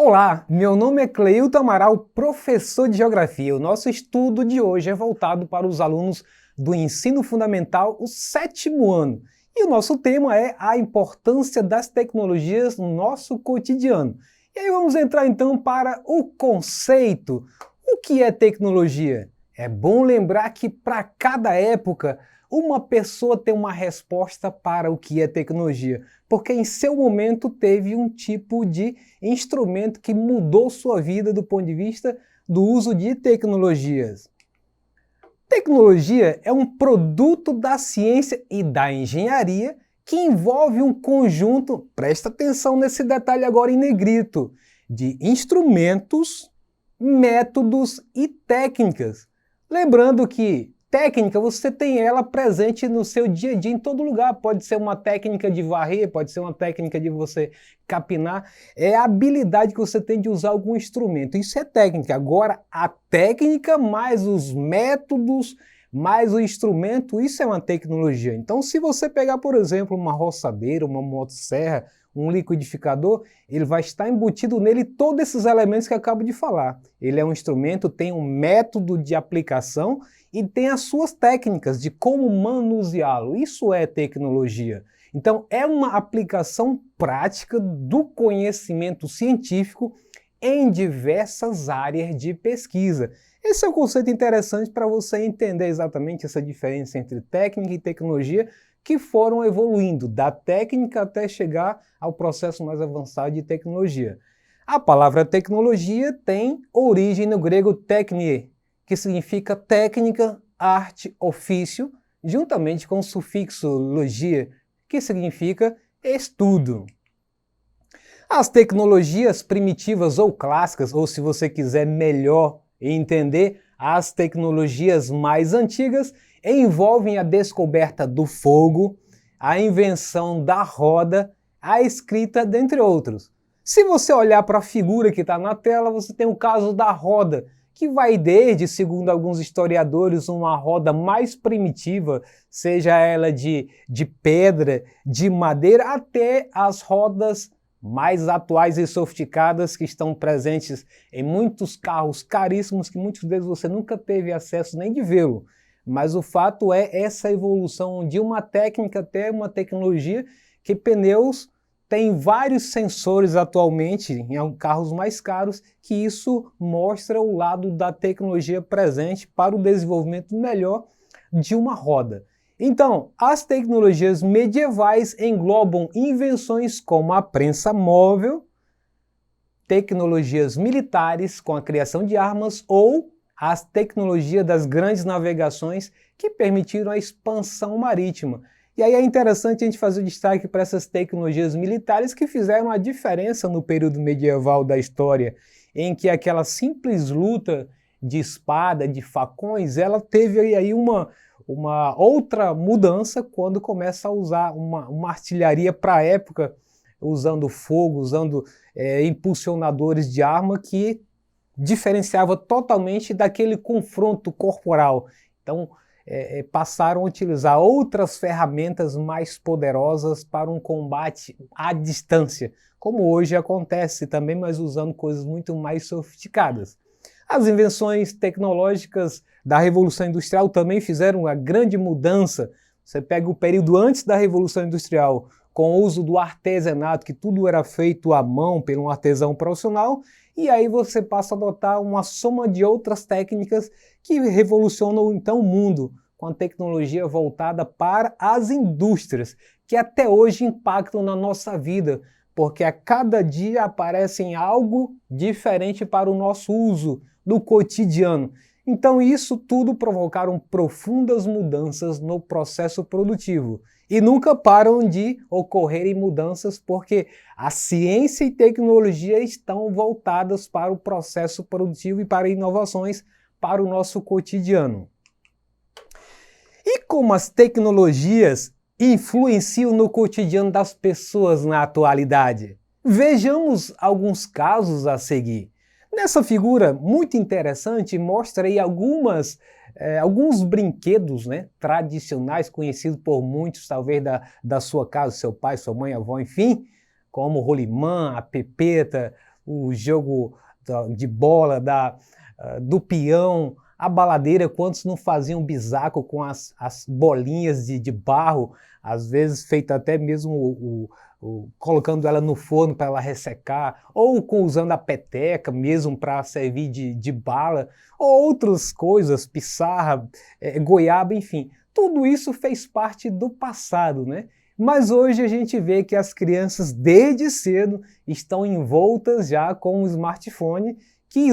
Olá, meu nome é Cleilton Amaral, professor de Geografia. O nosso estudo de hoje é voltado para os alunos do ensino fundamental, o 7º ano. E o nosso tema é a importância das tecnologias no nosso cotidiano. E aí vamos entrar então para o conceito. O que é tecnologia? É bom lembrar que para cada época, uma pessoa tem uma resposta para o que é tecnologia, porque em seu momento teve um tipo de instrumento que mudou sua vida do ponto de vista do uso de tecnologias. Tecnologia é um produto da ciência e da engenharia que envolve um conjunto, presta atenção nesse detalhe agora em negrito, de instrumentos, métodos e técnicas. Lembrando que técnica, você tem ela presente no seu dia a dia em todo lugar. Pode ser uma técnica de varrer, pode ser uma técnica de você capinar. É a habilidade que você tem de usar algum instrumento. Isso é técnica. Agora, a técnica mais os métodos, mais o instrumento, isso é uma tecnologia. Então, se você pegar, por exemplo, uma roçadeira, uma motosserra, um liquidificador, ele vai estar embutido nele todos esses elementos que eu acabo de falar. Ele é um instrumento, tem um método de aplicação e tem as suas técnicas de como manuseá-lo. Isso é tecnologia. Então, é uma aplicação prática do conhecimento científico em diversas áreas de pesquisa. Esse é um conceito interessante para você entender exatamente essa diferença entre técnica e tecnologia que foram evoluindo da técnica até chegar ao processo mais avançado de tecnologia. A palavra tecnologia tem origem no grego technie, que significa técnica, arte, ofício, juntamente com o sufixo logia, que significa estudo. As tecnologias primitivas ou clássicas, ou se você quiser melhor entender, as tecnologias mais antigas envolvem a descoberta do fogo, a invenção da roda, a escrita, dentre outros. Se você olhar para a figura que está na tela, você tem o caso da roda, que vai desde, segundo alguns historiadores, uma roda mais primitiva, seja ela de pedra, de madeira, até as rodas mais atuais e sofisticadas que estão presentes em muitos carros caríssimos que muitos deles você nunca teve acesso nem de vê-lo. Mas o fato é essa evolução de uma técnica até uma tecnologia que pneus tem vários sensores atualmente em carros mais caros que isso mostra o lado da tecnologia presente para o desenvolvimento melhor de uma roda. Então, as tecnologias medievais englobam invenções como a prensa móvel, tecnologias militares com a criação de armas ou as tecnologias das grandes navegações que permitiram a expansão marítima. E aí é interessante a gente fazer o destaque para essas tecnologias militares que fizeram a diferença no período medieval da história, em que aquela simples luta de espada, de facões, ela teve aí uma outra mudança quando começa a usar uma artilharia para a época, usando fogo, usando impulsionadores de arma que diferenciava totalmente daquele confronto corporal. Então, passaram a utilizar outras ferramentas mais poderosas para um combate à distância, como hoje acontece também, mas usando coisas muito mais sofisticadas. As invenções tecnológicas da Revolução Industrial também fizeram uma grande mudança. Você pega o período antes da Revolução Industrial, com o uso do artesanato, que tudo era feito à mão por um artesão profissional, e aí você passa a adotar uma soma de outras técnicas que revolucionam então o mundo, com a tecnologia voltada para as indústrias, que até hoje impactam na nossa vida, porque a cada dia aparecem algo diferente para o nosso uso do cotidiano. Então isso tudo provocaram profundas mudanças no processo produtivo. E nunca param de ocorrerem mudanças porque a ciência e tecnologia estão voltadas para o processo produtivo e para inovações para o nosso cotidiano. E como as tecnologias influenciam no cotidiano das pessoas na atualidade? Vejamos alguns casos a seguir. Nessa figura muito interessante mostra aí alguns brinquedos, né, tradicionais conhecidos por muitos, talvez da sua casa, seu pai, sua mãe, avó, enfim, como o rolimã, a pepeta, o jogo de bola, do peão, a baladeira, quantos não faziam bisaco com as bolinhas de barro, às vezes feito até mesmo colocando ela no forno para ela ressecar, ou usando a peteca mesmo para servir de bala, ou outras coisas, piçarra, goiaba, enfim. Tudo isso fez parte do passado, né? Mas hoje a gente vê que as crianças, desde cedo, estão envoltas já com o smartphone, que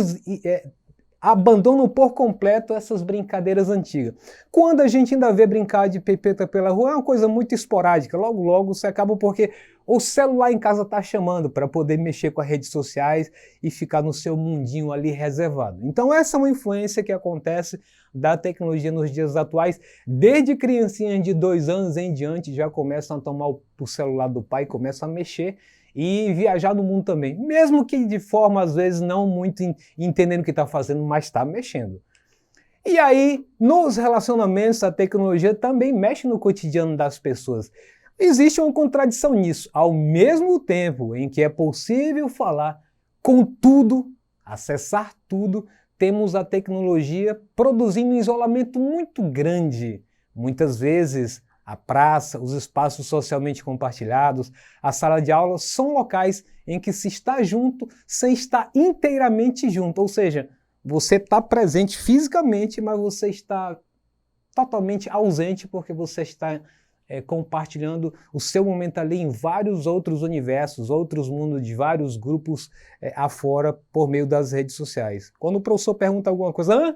abandonam por completo essas brincadeiras antigas. Quando a gente ainda vê brincar de pepeta pela rua, é uma coisa muito esporádica. Logo, logo você acaba porque o celular em casa está chamando para poder mexer com as redes sociais e ficar no seu mundinho ali reservado. Então essa é uma influência que acontece da tecnologia nos dias atuais. Desde criancinhas de 2 anos em diante já começam a tomar o celular do pai, começam a mexer e viajar no mundo também, mesmo que de forma às vezes não muito entendendo o que está fazendo, mas está mexendo. E aí, nos relacionamentos, a tecnologia também mexe no cotidiano das pessoas. Existe uma contradição nisso. Ao mesmo tempo em que é possível falar com tudo, acessar tudo, temos a tecnologia produzindo um isolamento muito grande. Muitas vezes, a praça, os espaços socialmente compartilhados, a sala de aula são locais em que se está junto sem estar inteiramente junto. Ou seja, você está presente fisicamente, mas você está totalmente ausente porque você está compartilhando o seu momento ali em vários outros universos, outros mundos de vários grupos afora por meio das redes sociais. Quando o professor pergunta alguma coisa,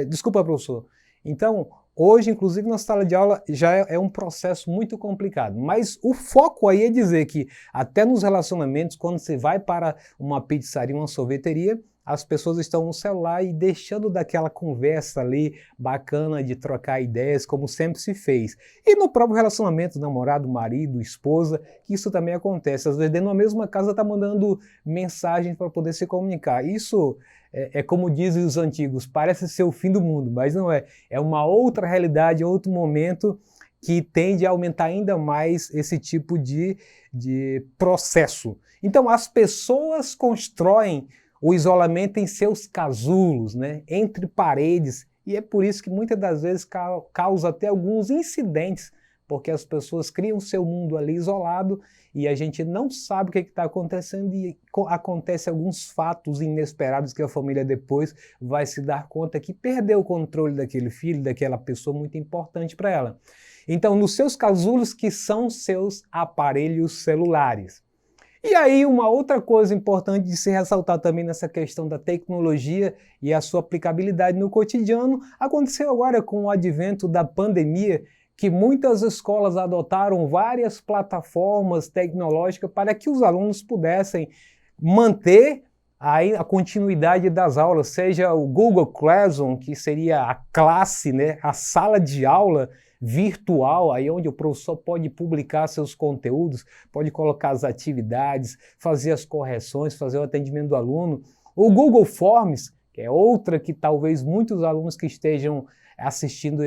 desculpa, professor. Então, hoje, inclusive na sala de aula, já é um processo muito complicado. Mas o foco aí é dizer que até nos relacionamentos, quando você vai para uma pizzaria, uma sorveteria, as pessoas estão no celular e deixando daquela conversa ali bacana de trocar ideias, como sempre se fez. E no próprio relacionamento, namorado, marido, esposa, que isso também acontece. Às vezes dentro da mesma casa está mandando mensagens para poder se comunicar. Isso é como dizem os antigos, parece ser o fim do mundo, mas não é. É uma outra realidade, outro momento que tende a aumentar ainda mais esse tipo de processo. Então as pessoas constroem o isolamento em seus casulos, né, entre paredes, e é por isso que muitas das vezes causa até alguns incidentes, porque as pessoas criam seu mundo ali isolado e a gente não sabe o que está acontecendo e acontece alguns fatos inesperados que a família depois vai se dar conta que perdeu o controle daquele filho, daquela pessoa muito importante para ela. Então, nos seus casulos, que são seus aparelhos celulares. E aí, uma outra coisa importante de se ressaltar também nessa questão da tecnologia e a sua aplicabilidade no cotidiano, aconteceu agora com o advento da pandemia, que muitas escolas adotaram várias plataformas tecnológicas para que os alunos pudessem manter a continuidade das aulas, seja o Google Classroom, que seria a classe, né, a sala de aula virtual, aí onde o professor pode publicar seus conteúdos, pode colocar as atividades, fazer as correções, fazer o atendimento do aluno. O Google Forms, que é outra que talvez muitos alunos que estejam assistindo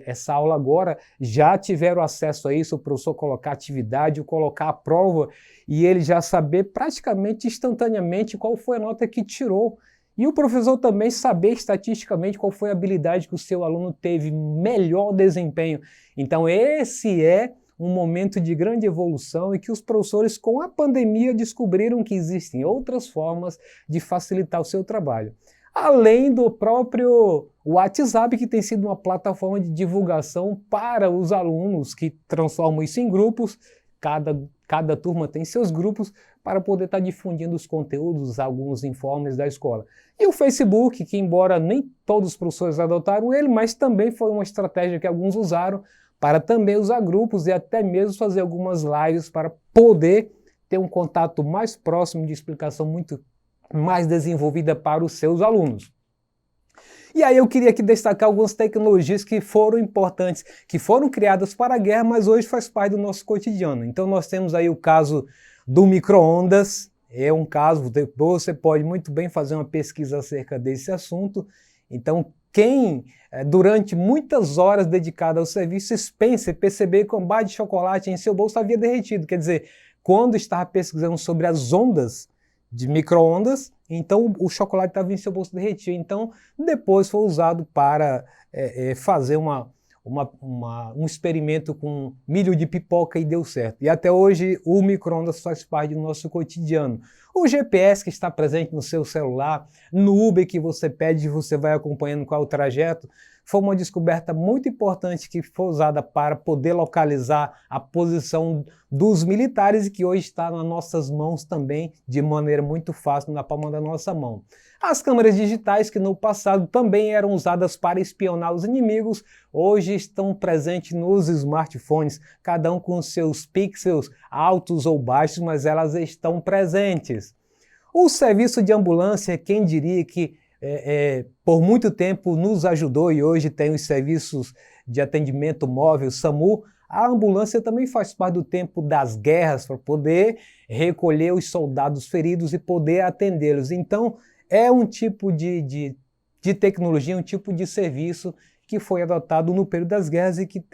essa aula agora já tiveram acesso a isso, o professor colocar atividade, ou colocar a prova e ele já saber praticamente instantaneamente qual foi a nota que tirou. E o professor também saber estatisticamente qual foi a habilidade que o seu aluno teve melhor desempenho. Então esse é um momento de grande evolução e que os professores com a pandemia descobriram que existem outras formas de facilitar o seu trabalho. Além do próprio WhatsApp, que tem sido uma plataforma de divulgação para os alunos, que transformam isso em grupos, cada turma tem seus grupos para poder estar difundindo os conteúdos, alguns informes da escola. E o Facebook, que embora nem todos os professores adotaram ele, mas também foi uma estratégia que alguns usaram para também usar grupos e até mesmo fazer algumas lives para poder ter um contato mais próximo de explicação muito mais desenvolvida para os seus alunos. E aí eu queria aqui destacar algumas tecnologias que foram importantes, que foram criadas para a guerra, mas hoje faz parte do nosso cotidiano. Então nós temos aí o caso do micro-ondas, é um caso, depois você pode muito bem fazer uma pesquisa acerca desse assunto. Então quem durante muitas horas dedicada ao serviço pensa perceber que um barra de chocolate em seu bolso havia derretido, quer dizer, quando estava pesquisando sobre as ondas de micro-ondas, então o chocolate estava em seu bolso derretido. Então, depois foi usado para fazer um experimento com milho de pipoca e deu certo. E até hoje o micro-ondas faz parte do nosso cotidiano. O GPS que está presente no seu celular, no Uber que você pede e você vai acompanhando qual é o trajeto, foi uma descoberta muito importante que foi usada para poder localizar a posição dos militares e que hoje está nas nossas mãos também de maneira muito fácil na palma da nossa mão. As câmeras digitais, que no passado também eram usadas para espionar os inimigos, hoje estão presentes nos smartphones, cada um com seus pixels altos ou baixos, mas elas estão presentes. O serviço de ambulância, quem diria que por muito tempo nos ajudou e hoje tem os serviços de atendimento móvel, SAMU, a ambulância também faz parte do tempo das guerras para poder recolher os soldados feridos e poder atendê-los. Então, é um tipo de tecnologia, um tipo de serviço que foi adotado no período das guerras e que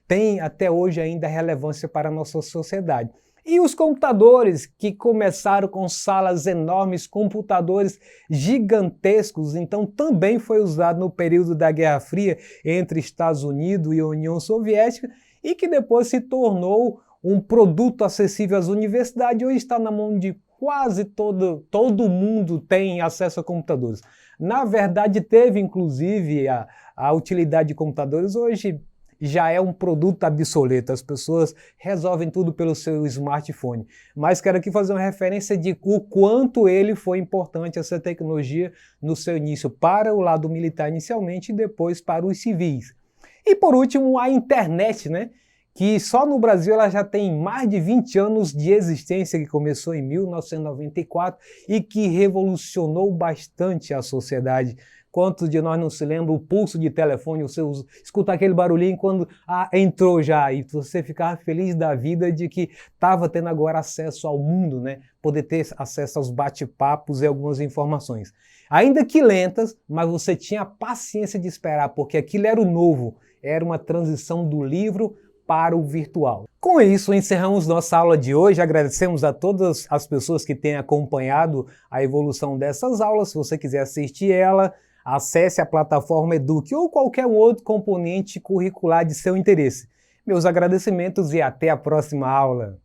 tem até hoje ainda relevância para a nossa sociedade. E os computadores, que começaram com salas enormes, computadores gigantescos, então também foi usado no período da Guerra Fria entre Estados Unidos e União Soviética e que depois se tornou um produto acessível às universidades. Hoje está na mão de quase todo mundo tem acesso a computadores. Na verdade, teve inclusive a utilidade de computadores, hoje já é um produto obsoleto, as pessoas resolvem tudo pelo seu smartphone. Mas quero aqui fazer uma referência de o quanto ele foi importante, essa tecnologia, no seu início para o lado militar inicialmente e depois para os civis. E por último, a internet, né? Que só no Brasil ela já tem mais de 20 anos de existência, que começou em 1994 e que revolucionou bastante a sociedade. Quantos de nós não se lembram o pulso de telefone, você escuta aquele barulhinho quando entrou já, e você ficava feliz da vida de que estava tendo agora acesso ao mundo, né? Poder ter acesso aos bate-papos e algumas informações. Ainda que lentas, mas você tinha paciência de esperar, porque aquilo era o novo, era uma transição do livro para o virtual. Com isso, encerramos nossa aula de hoje. Agradecemos a todas as pessoas que têm acompanhado a evolução dessas aulas. Se você quiser assistir ela, acesse a plataforma Eduque ou qualquer outro componente curricular de seu interesse. Meus agradecimentos e até a próxima aula.